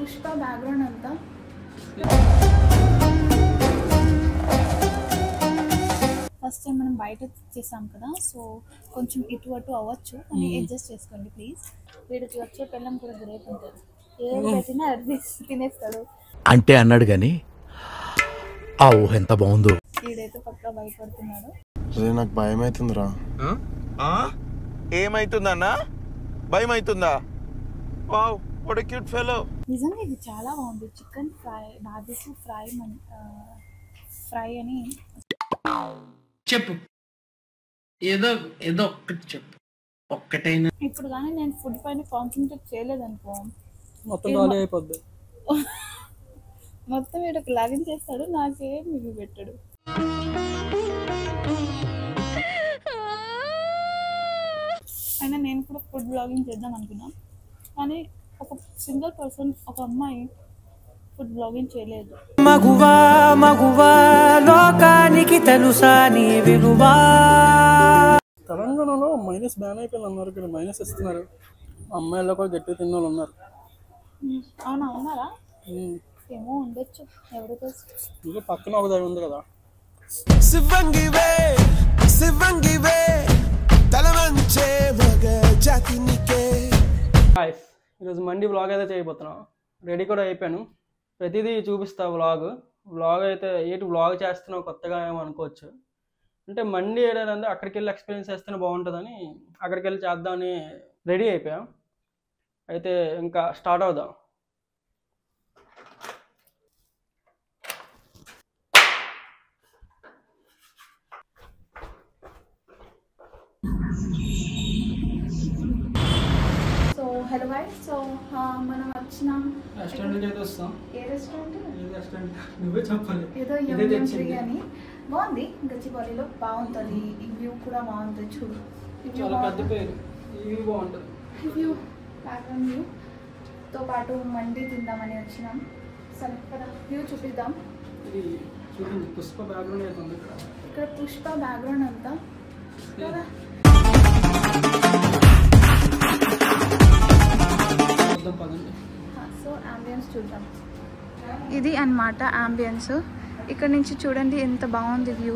Pushpa background అంతా first time మనం బయట చేసాం కదా, సో కొంచెం ఇటు అటు అవ్వచ్చు అని అడ్జస్ట్ చేసుకోండి ప్లీజ్. వీడికి వచ్చే పిల్లం కూడా గ్రేట్ ఉంటుంది, ఏది పెట్టినా అది తినేస్తాడు అంటే అన్నాడు కానీ ఆ ఊహ ఎంత బాగుందో. వీడైతే పక్కా భయపడుతున్నాడు. నాకు భయం అవుతుందిరా. ఏమైతుందన్నా? భయం అవుతుందా? Wow what a cute fellow. నిజంగా ఇది చాలా బాగుంది. చికెన్ ఫ్రై, బార్బిక్యూ ఫ్రై అని చెప్పు, ఏదో ఏదో ఒక్కటి చెప్పు, ఒక్కటైనా. ఇప్పుడు కానీ నేను ఫుడ్ పైన కాన్సన్ట్రేట్ చేయలేదనుకో మొత్తం అయిపోద్ది. మొత్తం వీడికి లాగిన్ చేస్తాడు, నాకేం మిగిలి పెట్టాడు. అయినా నేను కూడా ఫుడ్ బ్లాగింగ్ చేద్దాం అనుకున్నా, కానీ ఒక సింగిల్ పర్సన్, ఒక అమ్మాయి ఫుడ్ బ్లాగింగ్ చేయలేదు. మగువా మగువా లోకానికి తెలుసా నీ విలువా. తెలంగాణలో మైనస్ బ్యాన్ అయిపోయింది అన్నారు, ఇక్కడ మైనస్ ఇస్తున్నారు. అమ్మాయిల్లో కూడా గట్టి తిన్న వాళ్ళు ఉన్నారు. అవునా, ఉన్నారా? ఏమో ఉండొచ్చు, ఎవరు తెలుసు. ఇక పక్కన ఒక దగ్గర ఉంది కదా. శివంగివే శివంగివే తలవంచే మగ జాతినికే. హాయ్, ఈరోజు మండి వ్లాగ్ అయితే చేయబోతున్నాం. రెడీ కూడా అయిపోయాను, ప్రతిదీ చూపిస్తా. వ్లాగ్ అయితే ఏంటి వ్లాగ్ చేస్తున్నావు కొత్తగా ఏమో అనుకోవచ్చు. అంటే మండి ఏడాదంటే అక్కడికి వెళ్ళి ఎక్స్పీరియన్స్ చేస్తేనే బాగుంటుందని అక్కడికి వెళ్ళి చేద్దామని రెడీ అయిపోయాం. అయితే ఇంకా స్టార్ట్ అవుదాం. హలో గైస్, సో మనం వచ్చినాం రెస్టారెంట్కి అయితే వస్తాం. ఏ రెస్టారెంట్? నువ్వే చెప్పాలి. ఏదో యమ్ అని బాగుంది, గచ్చిబౌలిలో బాగుంటుంది. ఈ వ్యూ కూడా బాగుంటుంది, చూడు. చాలా పెద్ద పేరు, ఈ వ్యూ బాగుంటుంది. వ్యూ, బ్యాక్గ్రౌండ్ వ్యూతో పాటు మండి తిందామని వచ్చినాం. సరే కదా, వ్యూ చూపిద్దాం. ఇది చూడండి, పుష్ప బ్యాక్గ్రౌండ్ అయితే ఉంది ఇక్కడ. ఇక్కడ పుష్ప బ్యాక్గ్రౌండ్ అంతా కదా. సో అంబియన్స్ చూద్దాం. ఇది అన్నమాట అంబియన్స్. ఇక్కడ నుంచి చూడండి ఎంత బాగుంది వ్యూ.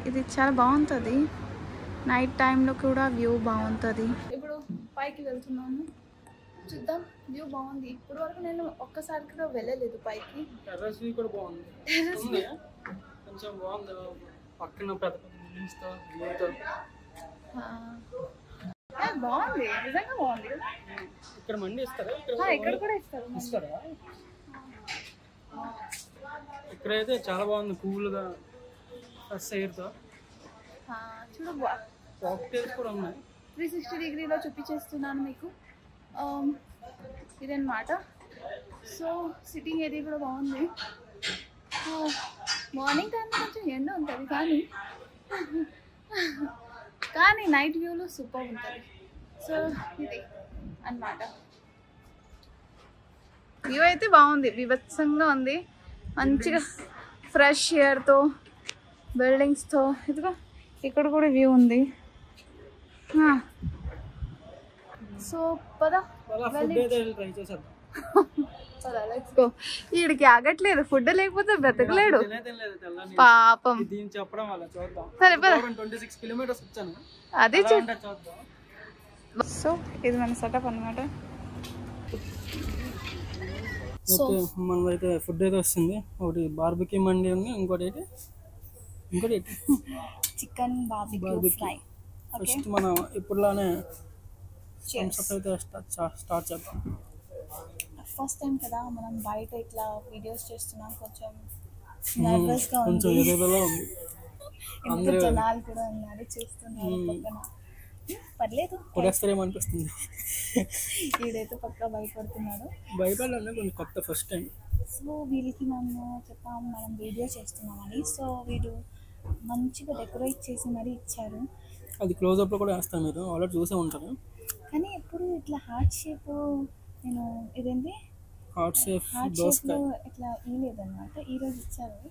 ఇది చాలా బాగుంటుంది, నైట్ టైంలో కూడా వ్యూ బాగుంటుంది. ఇప్పుడు పైకి వెళ్తున్నాను, చూద్దాం. వ్యూ బాగుంది. ఇప్పుడు వరకు నేను ఒక్కసారి కూడా వెళ్ళలేదు పైకి. టెర్రస్ వ్యూ కూడా బాగుంది, కొంచెం బాగుంది. పక్కన పెద్ద పెద్ద బిల్డింగ్స్తో వ్యూతో బాగుంది, నిజంగా బాగుంది. ఇక్కడ మండి ఇస్తారా? ఇక్కడ కూడా ఇస్తారా? ఇక్కడైతే చాలా బాగుంది, కూల్గా ఫ్రెష్ ఎయిర్తో. చూడు, కాక్టైల్స్ కూడా ఉన్నాయి. 360 డిగ్రీలో చూపించేస్తున్నాను మీకు. ఇదన్నమాట. సో సిట్టింగ్ ఏరియా కూడా బాగుంది. మార్నింగ్ టైంలో కొంచెం ఎండ ఉంటుంది, కానీ నైట్ వ్యూలో సూపర్ ఉంటుంది. సో ఇది అన్నమాట. వ్యూ అయితే బాగుంది, వివత్సంగా ఉంది, మంచిగా ఫ్రెష్ ఎయిర్తో, బిల్డింగ్స్తో. ఇదిగో ఇక్కడ కూడా వ్యూ ఉంది. సో పద ట్రై చేసేద్దాం. వీడికి ఆగట్లేదు, ఫుడ్ లేకపోతే బ్రతకలేడు పాపం. చెప్పడం వల్ల చూద్దాం. సరే పద. 26 కిలోమీటర్స్ వచ్చాను, అది చూద్దాం. సో ఇది మన సెటప్ అన్నమాట. ఓకే, మనమైతే ఫుడ్ అయితే వస్తుంది. ఒకటి బార్బిక్యూ మండి ఉంది, ఇంకోటి చికెన్ బార్బిక్యూ ఫ్రై. ఫస్ట్ మనం ఇప్పుడులానే అయితే స్టార్ట్ చేద్దాం. ఫస్ట్ టైం కదా మనం బయట ఇట్లా వీడియోస్ చేస్తున్నాం, కొంచెం నర్వస్గా ఉంది. ఇంత జనాలు కూడా ఉన్నారు, చూస్తున్నారు పక్కన. పర్లేదు, కొడేస్తారేమనిపిస్తుంది. వీడైతే పక్కా భయపడుతున్నాడు. భయపడాలన్నా కొంచెం కొత్త, ఫస్ట్ టైం. సో వీళ్ళకి మేము చెప్పాము మనం వీడియో చేస్తున్నామని. సో వీడు మంచిగా డెకరేట్ చేసి మరీ ఇచ్చారు. అది క్లోజ్అప్లో కూడా వేస్తాను, మీరు ఆల్రెడీ చూసే ఉంటారు. కానీ ఎప్పుడు ఇట్లా హార్ట్ షేప్, నేను ఇదేంటి హార్ట్ షేప్ ఇట్లా ఇవ్వలేదన్నమాట. ఈరోజు ఇచ్చారు,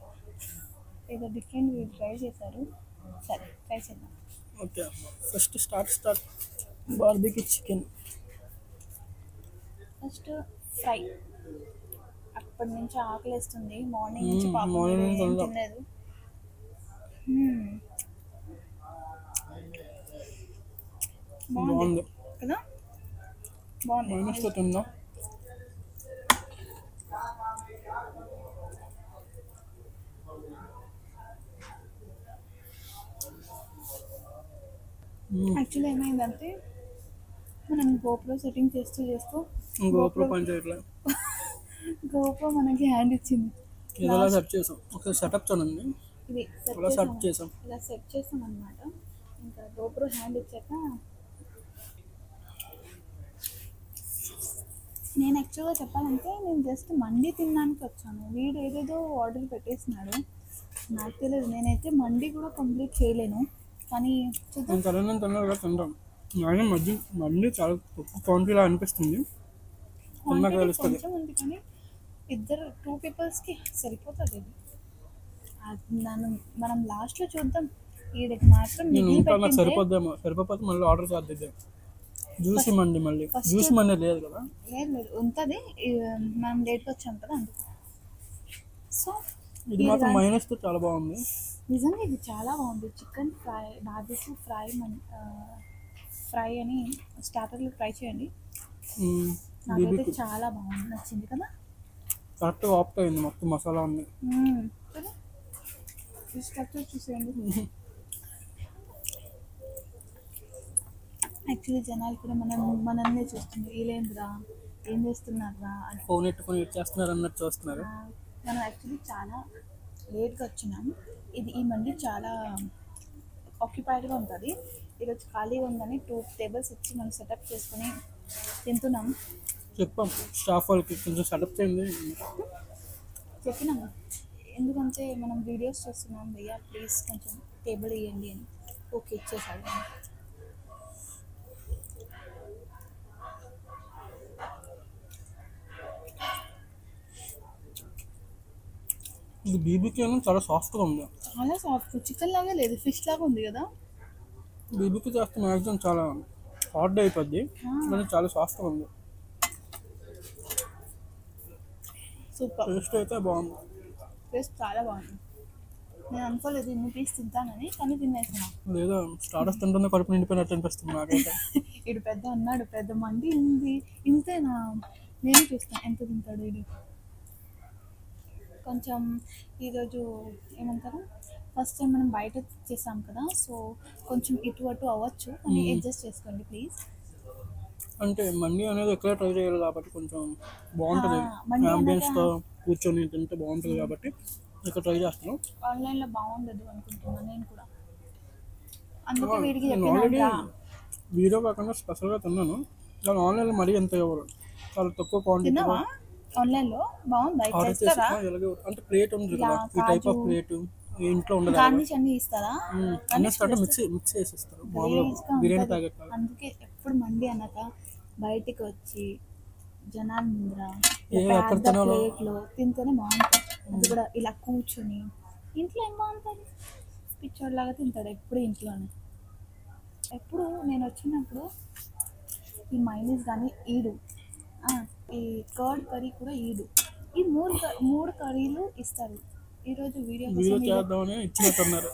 ఏదో డిఫరెంట్ ట్రై చేశారు. సరే ట్రై చేద్దాం. Okay, first start barbecue chicken. First fry. అప్పటి నుంచి ఆకలిస్తుంది, మార్నింగ్ నుంచి పాపం మార్నింగ్ మీరు ఏం తినలా. తినలేదు. బాగుంది బాగుంది. కదా, బాగుంది. మైనస్తో తిందాం. యాక్చువల్లీ ఏమైందంటే మనం గోప్రో సెట్టింగ్ చేస్తూ గోప్రో పని చేయట్లే. గోప్రో మనకి హ్యాండ్ ఇచ్చింది. ఇదిలా సెట్ చేసాం. ఒకసారి సెటప్ చూడండి. ఇది సెట్ ఇలా సెట్ చేసాం. ఇలా సెట్ చేసాం అనమాట. ఇంకా గోప్రో హ్యాండ్ ఇచ్చాక నేను యాక్చువల్గా చెప్పాలంటే నేను జస్ట్ మండి తినడానికి వచ్చాను. వీడు ఏదేదో ఆర్డర్ పెట్టేసినాడు, నాకు తెలియదు. నేనైతే మండి కూడా కంప్లీట్ చేయలేను, కానీ చూద్దాం. నేను సరైన తిన్నా కూడా తింటాం. ఆయన మళ్ళీ చాలా తక్కువ క్వాంటిటీలా అనిపిస్తుంది. తిన్నాక Quantity తెలుస్తుంది. కొంచెం ఉంది కానీ ఇద్దరు 2 పీపుల్స్కి సరిపోతుంది ఇది. మనం లాస్ట్లో చూద్దాం. వీడికి మాత్రం నేను మిగిలి ఇంకా నాకు పెట్టిందే. సరిపోద్దేమో, సరిపోతే మళ్ళీ ఆర్డర్ చేద్దాం. జ్యూసీ మండి మళ్ళీ జ్యూసీ మండి లేదు కదా. లేదు ఉంటుంది, మనం లేట్గా వచ్చాం కదా అందుకు. సో ఇది మాత్రం మైనస్తో చాలా బాగుంది. నిజంగా ఇది చాలా బాగుంది. చికెన్ ఫ్రై, బార్బిక్యూ ఫ్రై అని స్టార్టర్లు ట్రై చేయండి. నాకైతే చాలా బాగుంది, నచ్చింది కదా. కరెక్ట్గా ఆప్ట్ అయింది, మొత్తం మసాలా ఉంది. కదా, ఈ స్ట్రక్చర్ చూసేయండి. యాక్చువల్లీ జనాలు కూడా మనల్ని చూస్తుంది, వీళ్ళేంద్రా ఏం చేస్తున్నారా అని. ఫోన్ ఎట్టుకొని చేస్తున్నారు అన్నట్టు చూస్తున్నారు. మనం యాక్చువల్లీ చాలా లేట్గా వచ్చినాం. ఈ మండి చాలా ఆక్యుపైడ్గా ఉంటుంది. ఈరోజు ఖాళీగా ఉందని 2 టేబుల్స్ ఇచ్చి మనం సెటప్ చేసుకొని తింటున్నాం. చెప్పాం స్టాఫ్ వాళ్ళకి కొంచెం సెటప్ చేయండి. చెప్పినాము, ఎందుకంటే మనం వీడియోస్ చేస్తున్నాం భయ్యా, ప్లీజ్ కొంచెం టేబుల్ ఇవ్వండి అని. ఓకే, ఇచ్చేసాడు. ఇది బీబీక్యూ చాలా సాఫ్ట్గా ఉంది. చాలా సాఫ్ట్, చికెన్ లాగా లేదు, ఫిష్ లాగా ఉంది కదా. బీబీక్యూ చేస్తే మ్యాక్సిమం చాలా హార్డ్ అయిపోద్ది, కానీ చాలా సాఫ్ట్గా ఉంది. సూపర్, టేస్ట్ అయితే బాగుంది. టేస్ట్ చాలా బాగుంది. నేను అనుకోలేదు ఇన్ని పీస్ తింటానని, కానీ తినేసిన. లేదా స్టార్టర్స్ తింటుందో కడుపు నిండిపోయినట్టు అనిపిస్తుంది నాకైతే. ఇడు పెద్ద అన్నాడు, పెద్ద మండి ఉంది, ఇంతేనా? నేను చూస్తాను ఎంత తింటాడు వీడు. కొంచెం ఈరోజు ఏమంటారు, ఫస్ట్ టైం మనం బయట చేసాం కదా, సో కొంచెం ఇటు అటు అవ్వచ్చు, కానీ అడ్జస్ట్ చేసుకోండి ప్లీజ్. అంటే మండి అనేది ఎక్కడ ట్రై చేయాలి కాబట్టి కొంచెం బాగుంటుంది. మండి అంబియన్స్తో కూర్చొని తింటే బాగుంటుంది కాబట్టి ఇక్కడ ట్రై చేస్తున్నాం. ఆన్లైన్లో బాగుండదు అనుకుంటున్నాను నేను కూడా, అందుకే వీడికి నేను ఆల్రెడీ చెప్పినా. వీడియో కాకుండా స్పెషల్గా తిన్నాను, కానీ ఆన్లైన్లో మరీ ఎంత ఎవరు చాలా తక్కువ క్వాంటిటీ. తిన్నావా ఆన్లైన్లో? బాగుందా? ఆర్డర్ చేసి అంటే ప్లేట్ ఉంది కదా, ఈ టైప్ ఆఫ్ ప్లేట్ ఇంట్లో ఉండదు. గార్నిష్ అన్ని ఇస్తారా? అన్నీ మిక్స్ చేసి ఇస్తారు మామూలుగా బిర్యానీ ప్యాకెట్. అందుకే ఎప్పుడు మండి అన్నాక బయటికి వచ్చి జనాల ముందర ఎక్కడ తినాలో ప్లేట్లో తింటేనే బాగుంటుంది. అది కూడా ఇలా కూర్చొని. ఇంట్లో ఏం బాగుంటుంది, పిచ్చోడ్లాగా తింటాడు ఎప్పుడు ఇంట్లోనే. ఎప్పుడు నేను వచ్చినప్పుడు ఈ మైనీస్ కానీ ఈడు, ఈ కర్డ్ కర్రీ కూడా ఈడు, ఈ మూడు కర్రీలు ఇస్తారు. ఈరోజు వీడియో చేద్దామని ఇచ్చినట్టున్నారు.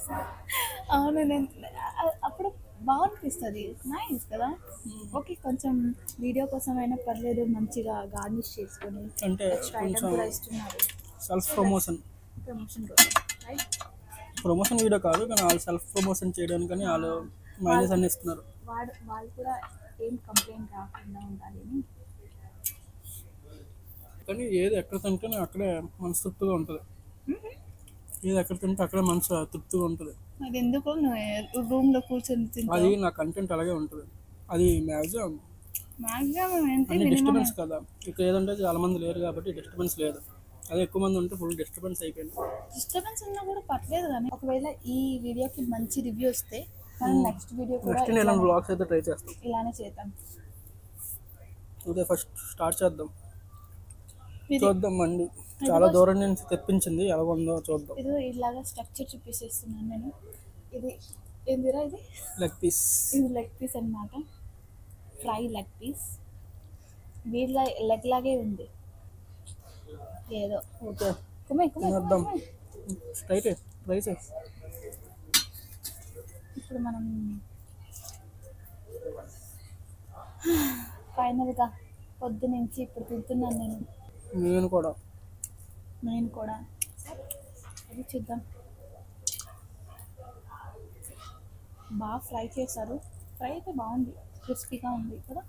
అవును, నేను అప్పుడు బాగునిపిస్తుంది, నైస్ కదా. ఓకే, కొంచెం వీడియో కోసం అయినా పర్లేదు, మంచిగా గార్నిష్ చేసుకొని అంటే ఎక్స్ట్రా ఐటమ్ కూడా ఇస్తున్నారు. సెల్ఫ్ ప్రమోషన్ కోసం రైట్. ప్రమోషన్ వీడియో కాదు, కానీ వాళ్ళు సెల్ఫ్ ప్రమోషన్ చేయడానికి కానీ వాళ్ళు మైనస్ అన్ని ఇస్తున్నారు. వాళ్ళు కూడా ఏం కంప్లైంట్ రాకుండా ఉండాలి అని. కానీ ఏది ఎక్కడ తింటే అక్కడే మనసు తృప్తిగా ఉంటుంది. ఏది ఎక్కడ తింటే అక్కడే మనసు తృప్తిగా ఉంటుంది. అది ఎందుకు రూమ్లో కూర్చొని తింటావు? అది నా కంటెంట్ అలాగే ఉంటుంది. అది మ్యాక్సిమం ఏంటి అన్ని డిస్టర్బెన్స్ కదా. ఇక్కడ ఏదంటే చాలా మంది లేరు కాబట్టి డిస్టర్బెన్స్ లేదు. అదే ఎక్కువ మంది ఉంటే ఫుల్ డిస్టర్బెన్స్ అయిపోయింది. డిస్టర్బెన్స్ ఉన్నా కూడా పర్లేదు, కానీ ఒకవేళ ఈ వీడియోకి మంచి రివ్యూ వస్తే మనం నెక్స్ట్ వీడియో కూడా నెక్స్ట్ నేను బ్లాగ్స్ అయితే ట్రై చేస్తాం, ఇలానే చేద్దాం. ఓకే, ఫస్ట్ స్టార్ట్ చేద్దాం. చూద్దాం మండి చాలా దూరం నుంచి తెప్పించింది, ఎలా ఉందో చూద్దాం. ఇది ఇలాగా స్ట్రక్చర్ చూపిస్తున్నాను నేను. ఇది ఏందిరా, ఇది లెగ్ పీస్. ఇది లెగ్ పీస్ అనమాట, ఫ్రై లెగ్ పీస్. వీళ్ళ లెగ్ లాగే ఉంది, ఏదో ఓకే కుమ్మే కుమ్మే తినేద్దాం. స్ట్రైట్ రైస్ ఇప్పుడు మనం ఫైనల్గా పొద్దు నుంచి ఇప్పుడు తింటున్నాను నేను కూడా. నేను కూడా. అది చూద్దాం. బాగా ఫ్రై చేశారు. ఫ్రై అయితే బాగుంది, క్రిస్పీగా ఉంది కదా.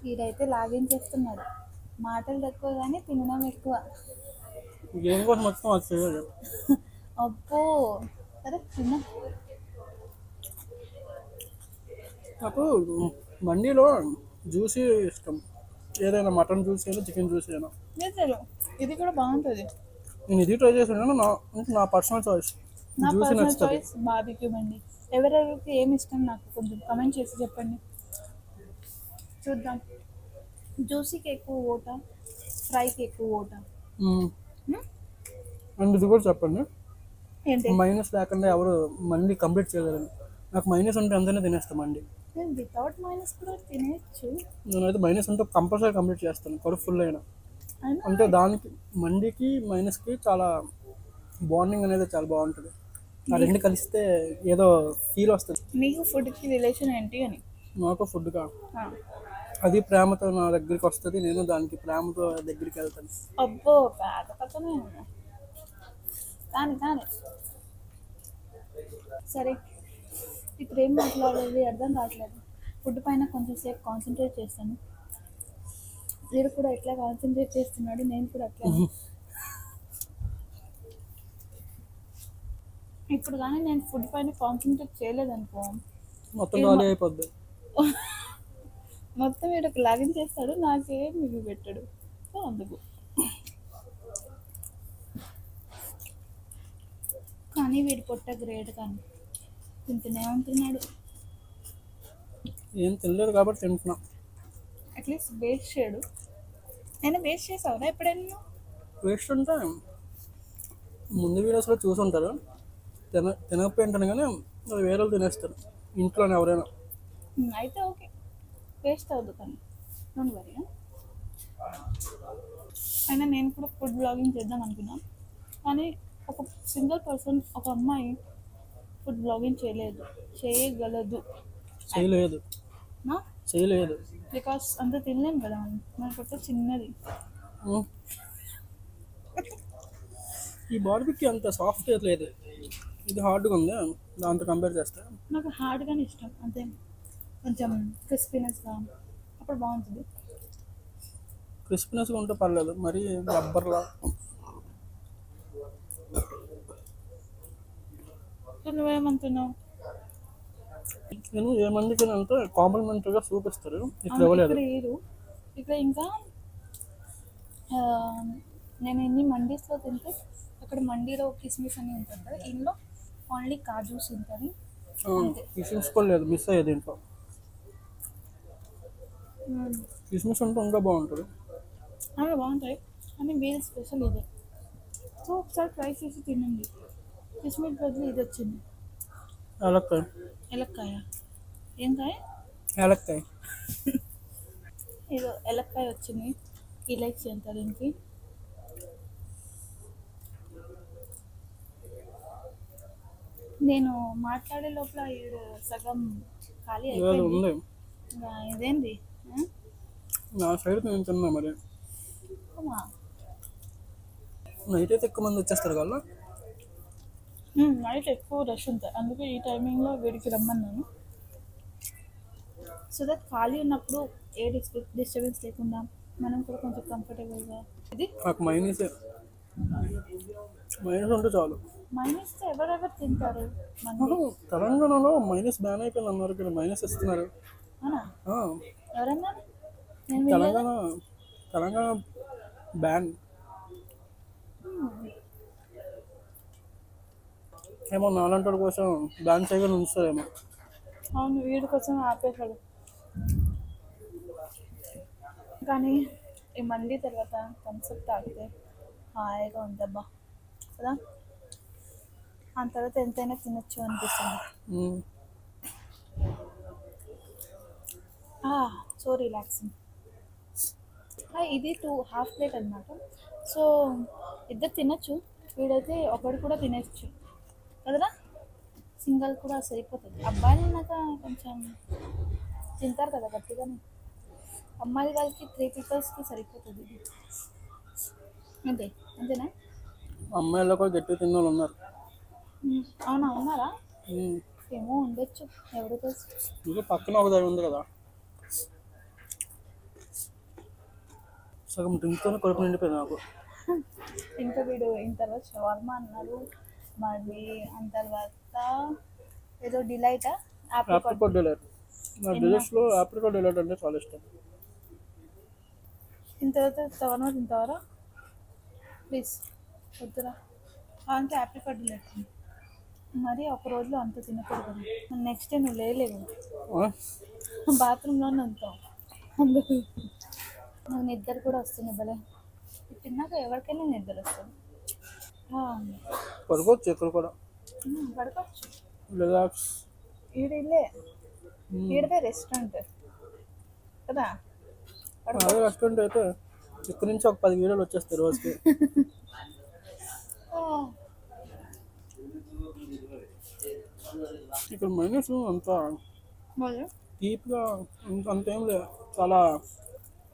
వీడైతే లాగించేస్తున్నాడు. మాటలు తక్కువ కానీ తినడం ఎక్కువ. గేమ్ కోసం మొత్తం అది చేయాలి. అబ్బో సరే తిన్నా. నాకు మండీలో జ్యూసీ ఇష్టం. ఏదైనా మటన్ జ్యూస్ అయినా చికెన్ జ్యూస్ అయినా. లేదు ఇది కూడా బాగుంటుంది. నేను ఇది ట్రై చేసాను. నా పర్సనల్ చాయిస్. నా జ్యూసీ పర్సనల్ నచ్చుతుంది. చాయిస్ బార్బిక్యూ అండి. ఎవరెవరికి ఏమి ఇష్టం నాకు కొంచెం కమెంట్ చేసి చెప్పండి, చూద్దాం. జ్యూసీకి ఎక్కువ ఓటా, ఫ్రైకి ఎక్కువ ఓటా? అండ్ ఇది కూడా చెప్పండి, ఏంటి? మైనస్ లేకుండా ఎవరు మండి కంప్లీట్ చేయగలరు. నాకు మైనస్ ఉంటే అంతనే తినేస్తాను మండి. నేను వితౌట్ మైనస్ కూడా తినేయచ్చు. నేనైతే మైనస్ ఉంటే కంపల్సరీ కంప్లీట్ చేస్తాను, కడుపు ఫుల్ అయినా. అయినా అంటే దానికి మండికి మైనస్కి చాలా బాండింగ్ అనేది చాలా బాగుంటుంది. ఆ రెండు కలిస్తే ఏదో ఫీల్ వస్తుంది. మీకు ఫుడ్కి రిలేషన్ ఏంటి అని? నాకు ఫుడ్గా ఆ. అది ప్రేమతో నా దగ్గరికి వస్తుంది, నేను దానికి ప్రేమతో దగ్గరికి వెళ్తాను. అబ్బో పేద కథనే ఉన్నా. కానీ కానీ సరే, ఇప్పుడు ఏం మాట్లాడేది అర్థం కావట్లేదు. ఫుడ్ పైన కొంచెం సేపు కాన్సన్ట్రేట్ చేస్తాను. వీడు కూడా ఎట్లా కాన్సన్ట్రేట్ చేస్తున్నాడు, నేను కూడా అట్లా. ఇప్పుడు కానీ నేను ఫుడ్ పైన కాన్సన్ట్రేట్ చేయలేదనుకో మొత్తం ఖాళీ అయిపోద్ది. మొత్తం వీడు లాగిన్ చేస్తాడు, నాకేం మిగిలి పెట్టాడు. సో అందుకు. కానీ వీడి పొట్ట గ్రేట్ కానీ తింటూనే ఉంటున్నాడు. ఏం తినలేదు కాబట్టి తింటున్నా. అట్లీస్ట్ వేస్ట్ చేయడు. నేను వేస్ట్ చేసావురా ఎప్పుడైనా? వేస్ట్ అంటే ముందు వీడియోస్లో చూసుంటారు, తినకపోయింటాను కానీ అది వేరే వాళ్ళు తినేస్తారు ఇంట్లోనే ఎవరైనా. అయితే ఓకే, వేస్ట్ అవ్వదు కానీ డోంట్ వరీ. అయినా నేను కూడా ఫుడ్ బ్లాగింగ్ చేద్దాం అనుకున్నాను, కానీ ఒక సింగిల్ పర్సన్, ఒక అమ్మాయి ఫుడ్ బ్లాగింగ్ చేయగలదు. చేయలేదు బికాస్ అంత తినలేము కదా మనం, మన పొట్ట చిన్నది. ఈ బార్బిక్యూ అంత సాఫ్ట్ లేదు, ఇది హార్డ్గా ఉంది దాంతో కంపేర్ చేస్తే. నాకు హార్డ్గానే ఇష్టం, అంతే. కొంచెం క్రిస్పీనెస్గా అప్పుడు బాగుంటుంది. క్రిస్పీనెస్గా ఉంటే పర్లేదు, మరి రబ్బర్లా. నువ్వేమంటున్నావు? నేను ఏమందికి అంటే కాంప్లిమెంటరీగా చూపిస్తారు, ఇక్కడ ఇవ్వలేదు. ఇక్కడ ఇంకా నేను ఎన్ని మండీస్లో తింటే అక్కడ మండీలో కిస్మిస్ అని ఉంటుంది కదా, ఇందులో ఓన్లీ కాజూస్ ఉంటుంది. కిస్మిస్ కూడా లేదు, మిస్ అయ్యేది ఇంట్లో. కిస్మిస్ ఉంటే ఇంకా బాగుంటుంది. అవి బాగుంటాయి కానీ వీళ్ళ స్పెషల్ ఇదే. సో ఒకసారి ట్రై చేసి తినండి. కిస్మిస్ బదులు ఇది వచ్చింది, ఎలక్కాయ. ఏం కాయ? ఏలక్కాయ. ఏదో ఎలక్కాయ వచ్చింది, ఇలైచి అంట దీనికి. నేను మాట్లాడే లోపల ఈడు సగం ఖాళీ అయిపోయింది. ఇదేంది నా సైడ్ నేను తిన్నా. మరి నైట్ అయితే ఎక్కువ మంది వచ్చేస్తారు కదా, నైట్ ఎక్కువ రష్ ఉంటుంది, అందుకే ఈ టైమింగ్లో వీడికి రమ్మన్నాను. సో దట్ ఖాళీ ఉన్నప్పుడు ఏ డిస్టర్బెన్స్ లేకుండా మనం కూడా కొంచెం కంఫర్టబుల్గా. ఇది నాకు మైనస్ ఉంటే చాలు. మైనస్ ఎవరెవరు తింటారు? తెలంగాణలో మైనస్ బ్యాన్ అయిపోయింది అన్నారు, ఇక్కడ మైనస్ ఇస్తున్నారు. ఎవరన్నా? తెలంగాణ బ్యాన్ ఏమో, నాలంటి కోసం బ్యాన్ చేయగానే ఉంచుతారేమో. అవును, వీడి కోసం ఆపేశాడు. కానీ ఈ మండీ తర్వాత థమ్స్అప్ తాగితే హాయిగా ఉందబ్బా కదా. ఆ తర్వాత ఎంతైనా తినొచ్చు అనిపిస్తుంది. So relaxing. ఇది 2 హాఫ్ ప్లేట్ అనమాట. సో ఇద్దరు తినచ్చు, వీడైతే ఒకటి కూడా తినేచ్చు కదరా. సింగల్ కూడా సరిపోతుంది. అబ్బాయిలు ఉన్నాక కొంచెం తింటారు కదా గట్టిగానే, అమ్మాయి వాళ్ళకి 3 పీపుల్స్కి సరిపోతుంది ఇది. అంతే అంతేనా? అమ్మాయిల్లో కూడా గట్టి తిన్న వాళ్ళు ఉన్నారు. అవునా, ఉన్నారా? ఏమో ఉండొచ్చు, ఎవరు తెలుసు. ఇంకా పక్కన ఒక దగ్గర ఉంది కదా, సగం డ్రింక్తో కడుపు నిండిపోయింది నాకు. ఇంకా వీడు ఇంత తర్వాత షవర్మ అన్నారు, మరి అంత తర్వాత ఏదో డిలైట్ ఆప్రికాట్ డిలైట్. నా డిజర్ట్స్లో ఆప్రికాట్ డిలైట్ అంటే చాలా ఇష్టం. ఇంత తర్వాత తింటావరా ప్లీజ్? వద్దురా, అంటే ఆప్రికాట్ డిలైట్ మరి ఒక రోజులో అంత తినకూడదు. నెక్స్ట్ డే నువ్వు లేలేవు, బాత్రూంలోనే ఉంటావు. అందుకు నాకు నిద్ర కూడా వస్తుంది భలే. తిన్నాక ఎవరికైనా నిద్ర వస్తుంది. పడుకోవచ్చు ఇక్కడ కూడా, పడుకోవచ్చు. రిలాక్స్. ఈడిలే ఈడదే రెస్టారెంట్ కదా. అదే రెస్టారెంట్ అయితే ఇక్కడ నుంచి ఒక 10 వీడియోలు వచ్చేస్తాయి రోజుకి. ఇక్కడ మైనస్ అంత డీప్గా అంతేం లేదు, చాలా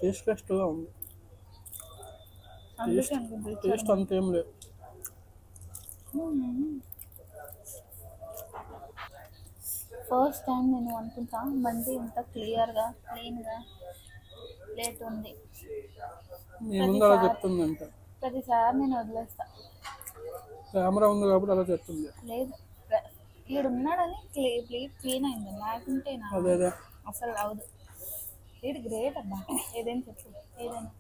టేస్ట్గా ఉంది. టేస్ట్ అంతేం లేదు. ఫస్ట్ టైం నేను అనుకుంటా మంది ఇంత క్లియర్గా క్లీన్గా ప్లేట్ ఉంది. ముందు అలా చెప్తుంది అంటే ప్రతిసారి నేను వదిలేస్తా. కెమెరా ఉంది కాబట్టి అలా చెప్తుంది. లేదు, వీడున్నాడని ప్లేట్ క్లీన్ అయింది, లేకుంటే నా అదే అసలు అవదు. వీడు గ్రేట్ అబ్బా, ఏదైనా చెప్పు ఏదైనా.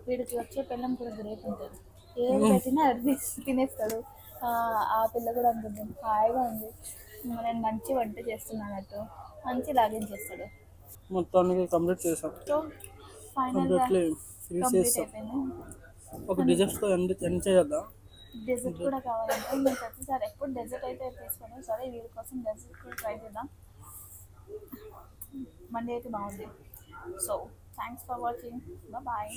వీడికి వచ్చే పిల్లం కూడా గ్రేట్ ఉంటుంది, ఏం పెట్టినా అది తినేస్తాడు. ఆ పిల్ల కూడా అనుకుంటుంది హాయిగా ఉంది, నేను మంచి వంట చేస్తున్నానట్టు మంచి లాగిన్ చేస్తాడు. మొత్తానికి కంప్లీట్ చేసాం. సో ఫైనల్గా కంప్లీట్ అయిపోయింది. ఒక డిజర్ట్తో ఎండ్ చేద్దాం. డెజర్ట్ కూడా కావాలంటే నేను ప్రతిసారి ఎప్పుడు డెజర్ట్ అయితే తీసుకున్నాను. సరే వీడి కోసం డెజర్ట్ కూడా ట్రై చేద్దాం. మండే అయితే బాగుంది. So thanks for watching, bye.